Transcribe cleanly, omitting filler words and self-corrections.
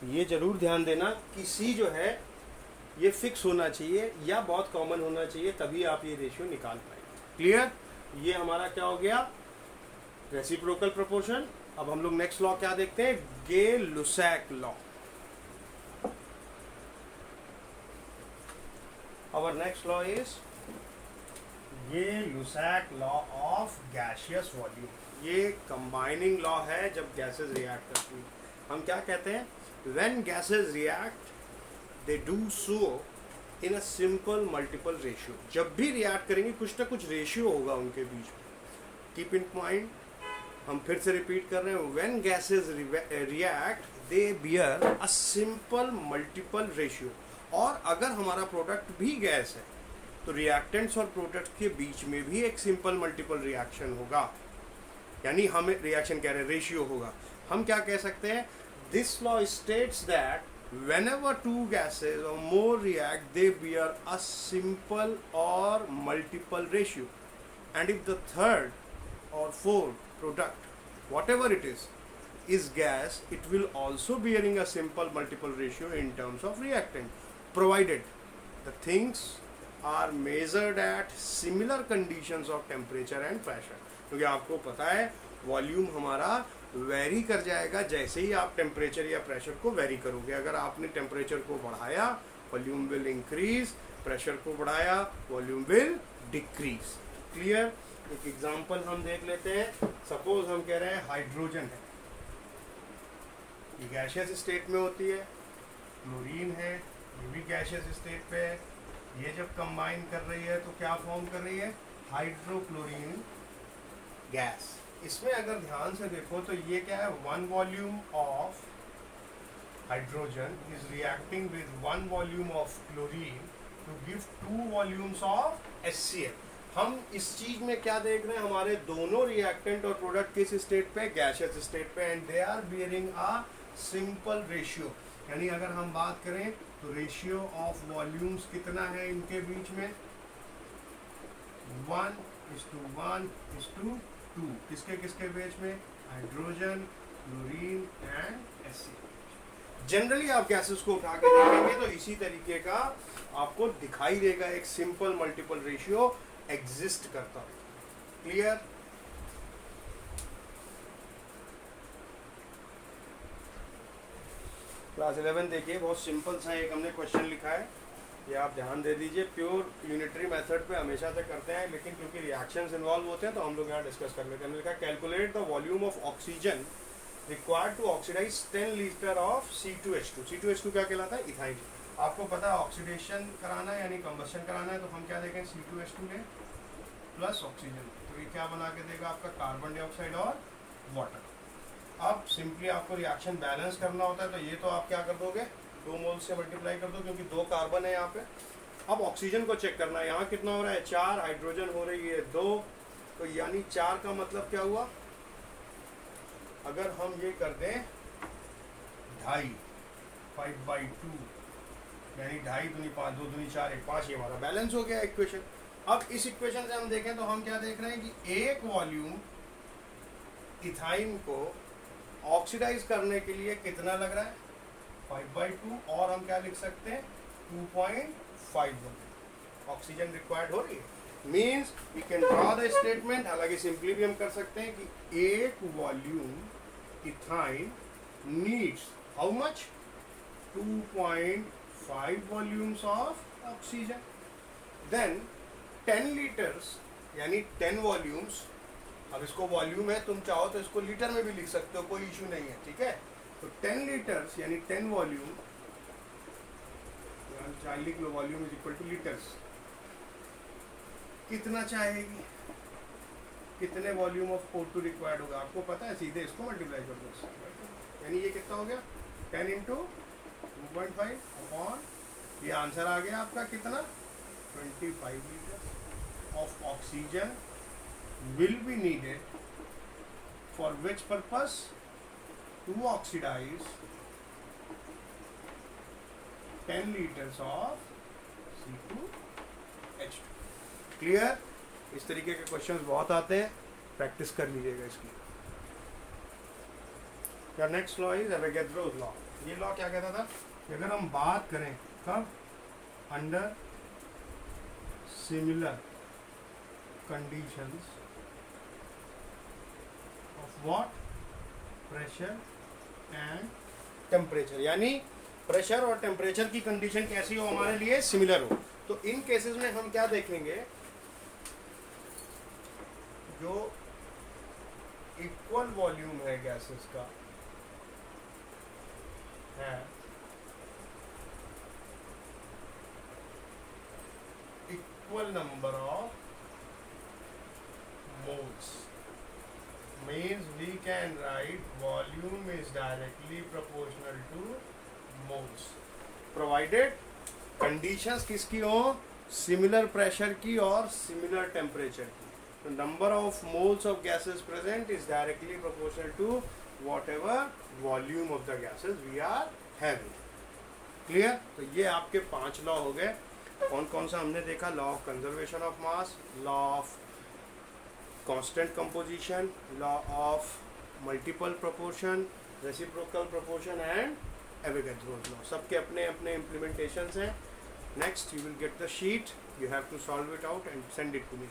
ये जरूर ध्यान देना कि C जो है ये फिक्स होना चाहिए या बहुत कॉमन होना चाहिए, तभी आप ये रेशियो निकाल पाएंगे। क्लियर? ये हमारा क्या हो गया, रेसिप्रोकल प्रोपोर्शन। अब हम लोग नेक्स्ट लॉ क्या देखते हैं, Gay-Lussac law. Our next law is Gay-Lussac law of gaseous volume. ये कंबाइनिंग लॉ है जब गैसेस रिएक्ट करती हैं। हम क्या कहते हैं, when gases react they do so in a simple multiple ratio. जब भी रिएक्ट करेंगे कुछ ना कुछ रेशियो होगा उनके बीच में। कीप इन माइंड, हम फिर से रिपीट कर रहे हैं, when gases react they bear a simple multiple ratio. और अगर हमारा प्रोडक्ट भी गैस है तो रिएक्टेंट्स और प्रोडक्ट के बीच में भी एक सिंपल मल्टीपल रिएक्शन होगा, यानी हम रिएक्शन कह रहे हैं रेशियो होगा। हम क्या कह सकते हैं, this law states that whenever two gases or more react they bear a simple or multiple ratio, and if the third or fourth product whatever it is gas, it will also bearing a simple multiple ratio in terms of reactant, provided the things are measured at similar conditions of temperature and pressure। क्योंकि आपको पता है volume हमारा very कर जाएगा जैसे ही आप temperature या प्रेशर को वेरी करोगे। अगर आपने टेम्परेचर को बढ़ाया वॉल्यूम विल इंक्रीज, प्रेशर को बढ़ाया वॉल्यूम विल डिक्रीज। क्लियर? एक एग्जांपल हम देख लेते हैं। सपोज हम कह रहे हैं हाइड्रोजन है, ये गैसियस स्टेट में होती है, क्लोरीन है ये भी गैसियस स्टेट पे है। ये जब कंबाइन कर रही है तो क्या फॉर्म कर रही है, हाइड्रोक्लोरीन गैस। इसमें अगर ध्यान से देखो तो ये क्या है, one volume of hydrogen is reacting with one volume of chlorine to give two volumes of HCl। हम इस चीज में क्या देख रहे हैं, हमारे दोनों रिएक्टेंट और प्रोडक्ट किस स्टेट पे, गैसियस स्टेट पे, and they are bearing a simple ratio. यानी अगर हम बात करें तो रेशियो ऑफ वॉल्यूम्स कितना है इनके बीच में, 1:1:2। किसके किसके बीच में, hydrogen, chlorine and HCl। Generally आप गैसेस को उठा के देखेंगे तो इसी तरीके का आपको दिखाई देगा, एक सिंपल मल्टीपल रेशियो एग्जिस्ट करता है। क्लियर? क्लास 11 देखिए, बहुत सिंपल सा एक हमने क्वेश्चन लिखा है, ये आप ध्यान दे दीजिए। प्योर यूनिटरी मेथड पे हमेशा से करते हैं, लेकिन क्योंकि रिएक्शंस इन्वॉल्व होते हैं तो हम लोग यहाँ डिस्कस कर लेते हैं। हमने लिखा calculate the volume of oxygen required to oxidise 10 litre of C2H2। C2H2 क्या कहलाता है, इथाइन। आपको पता है ऑक्सीडेशन कराना है यानी कंबशन कराना है, तो हम क्या देखें, C2H2 लें प्लस ऑक्सीजन, तो ये क्या बना के देगा आपका, कार्बन डाइऑक्साइड और वाटर। अब सिंपली आपको रिएक्शन बैलेंस करना होता है, तो ये तो आप क्या कर दोगे, 2 मोल से मल्टीप्लाई कर दो क्योंकि 2 कार्बन है यहाँ पे। अब ऑक्सीजन को चेक करना है, यहाँ कितना हो रहा है, 4, हाइड्रोजन हो रही है 2, तो यानी 4 का मतलब क्या हुआ, अगर हम ये कर दें 2.5, 5/2 यानी 2.5 दूनी 5, 2 दूनी 4, 1 5, ये हमारा बैलेंस हो गया इक्वेशन। अब इस इक्वेशन से हम देखें तो हम क्या देख रहे हैं कि एक वॉल्यूम इथाइन को ऑक्सीडाइज करने के लिए कितना लग रहा है, 5/2, और हम क्या लिख सकते हैं, 2.51 ऑक्सीजन रिक्वायर्ड हो रही है। Means we can draw the statement. हालांकि सिंपली भी हम कर सकते हैं कि एक volume ethyne needs how much, 2.5 volumes of oxygen. Then 10 litres यानी 10 वॉल्यूम्स। अब इसको वॉल्यूम है, तुम चाहो तो इसको लीटर में भी लिख सकते हो, कोई इशू नहीं है, ठीक है। तो 10 लीटर्स यानी 10 वॉल्यूम, लिख low volume is equal two litres. कितना चाहेगी, कितने वॉल्यूम ऑफ O2 रिक्वायर्ड होगा आपको पता है, सीधे इसको मल्टीप्लाई कर दो, यानी ये कितना हो गया, 10 इंटू 2.5 अपॉन, ये आंसर आ गया आपका कितना, 25 litre of oxygen will be needed for which purpose, to oxidize 10 liters of C2H2। Clear? इस तरीके के क्वेश्चंस बहुत आते हैं, प्रैक्टिस कर लीजिएगा इसकी। या next law is Avogadro's law. ये लॉ क्या कहता था कि अगर हम बात करें कब, under similar conditions of what, pressure and temperature, यानी प्रेशर और टेम्परेचर की कंडीशन कैसी हो, हमारे लिए सिमिलर हो। तो इन केसेस में हम क्या देखेंगे, जो इक्वल वॉल्यूम है गैसेस का है, equal number of moles, means we can write volume is directly proportional to moles, provided conditions किसकी हो, similar pressure की और similar temperature की। तो number of moles of gases present is directly proportional to whatever volume of the gases we are having। Clear? तो ये आपके 5 law हो गए। कौन कौन सा हमने देखा? Law of conservation of mass, law of constant composition, law of multiple proportion, reciprocal proportion and Avogadro's law. सबके अपने अपने इम्प्लीमेंटेशंस हैं। Next you will get the sheet, you have to solve it out and send it to me.